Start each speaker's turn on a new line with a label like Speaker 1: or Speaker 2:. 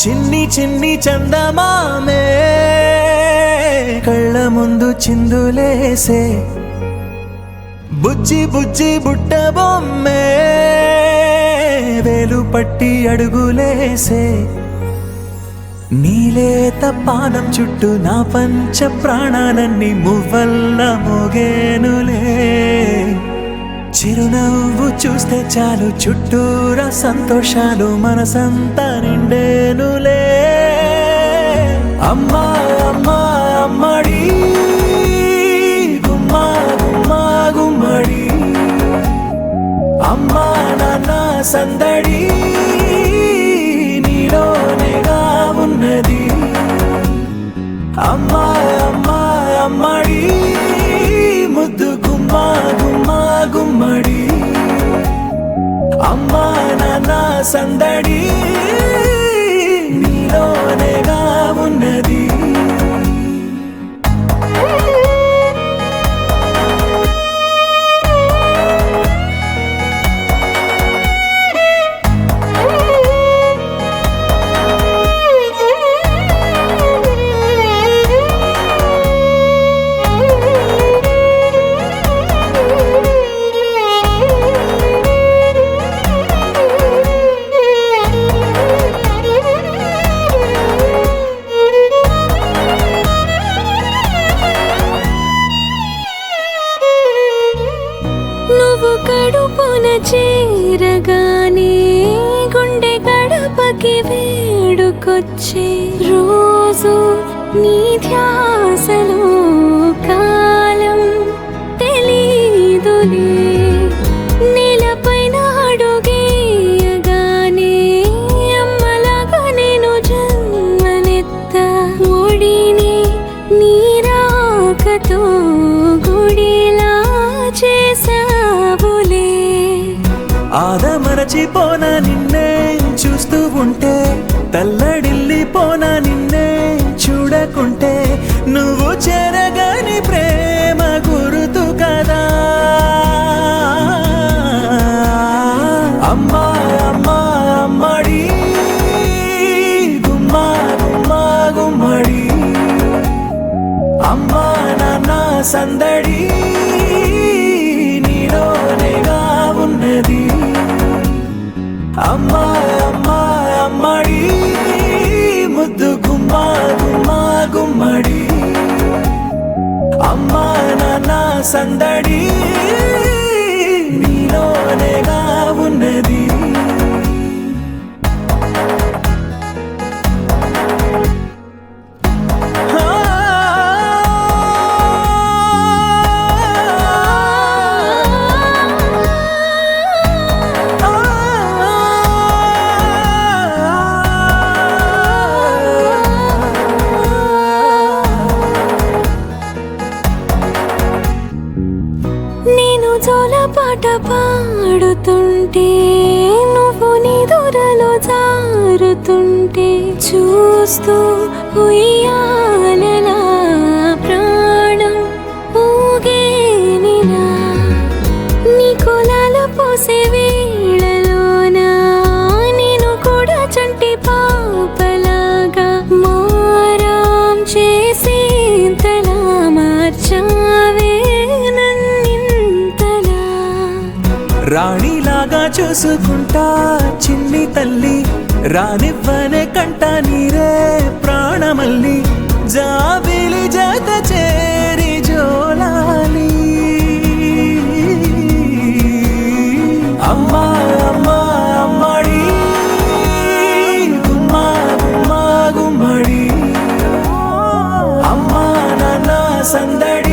Speaker 1: చిన్ని చిన్ని చందమామే కళ్ళ ముందు చిందులేసే బుజ్జి బుజ్జి బుట్ట బొమ్మే వేలు పట్టి అడుగులేసే నీలేత పానం చుట్టూ నా పంచ ప్రాణాలన్నీ మువ్వల్ల మోగేనులే చిరునవ్వు చూస్తే చాలు చుట్టూరా సంతోషాలు మనసంతా నిండేనులే అమ్మా అమ్మా అమ్మడి గుమ్మా గుమ్మా గుమ్మడి అమ్మా నాన్న సందడి నీలోనేగా ఉన్నది అమ్మా అమ్మా అమ్మడి ముద్దు గుమ్మా గుమ్మా గుమ్మడి అమ్మా నాన్న సందడి నీలోనేగా ఉన్నది
Speaker 2: నువ్వు కడుపున చేరగానే గుండె గడపకి వేడుకొచ్చే రోజు నీ ధ్యాసలో కాలం తెలీదులే నేలపైన అడుగేయగానే అమ్మలాగా నేను జన్మనెత్త ఒడిని నీరాకతో గుడిలా చేసావులే
Speaker 1: ఆదమరచిపోనా నిన్నే చూస్తూ ఉంటే తల్లడిల్లిపోనా నిన్నే చూడకుంటే నువ్వు చెరగని ప్రేమ గురుతు కదా అమ్మా అమ్మా అమ్మడి గుమ్మా గుమ్మా గుమ్మడి అమ్మా నాన్న సందడి నీలోనేగా ఉన్నది అమ్మా అమ్మా అమ్మడి ముద్దు గుమ్మా గుమ్మా గుమ్మడి అమ్మా నాన్న సందడి నీలోనేగా ఉన్నది
Speaker 2: నేను జోలపాట పాడుతుంటే నువ్వు నిదురలో జారుతుంటే చూస్తూ ఉయ్యాలలా ప్రాణం ఊగేనిలా నీ కులాల పోసే వేళలోన నేను కూడా చంటి పాపలాగా మారాం చేసేంతలా మార్చావే
Speaker 1: రాణిలాగా చూసుకుంటా చిన్ని తల్లి రానివ్వనే కంట నీరే ప్రాణమల్లి జాబిలి జత చేరి జోలాలి అమ్మా అమ్మా అమ్మడి గుమ్మా గుమ్మా గుమ్మడి అమ్మా నాన్న సందడి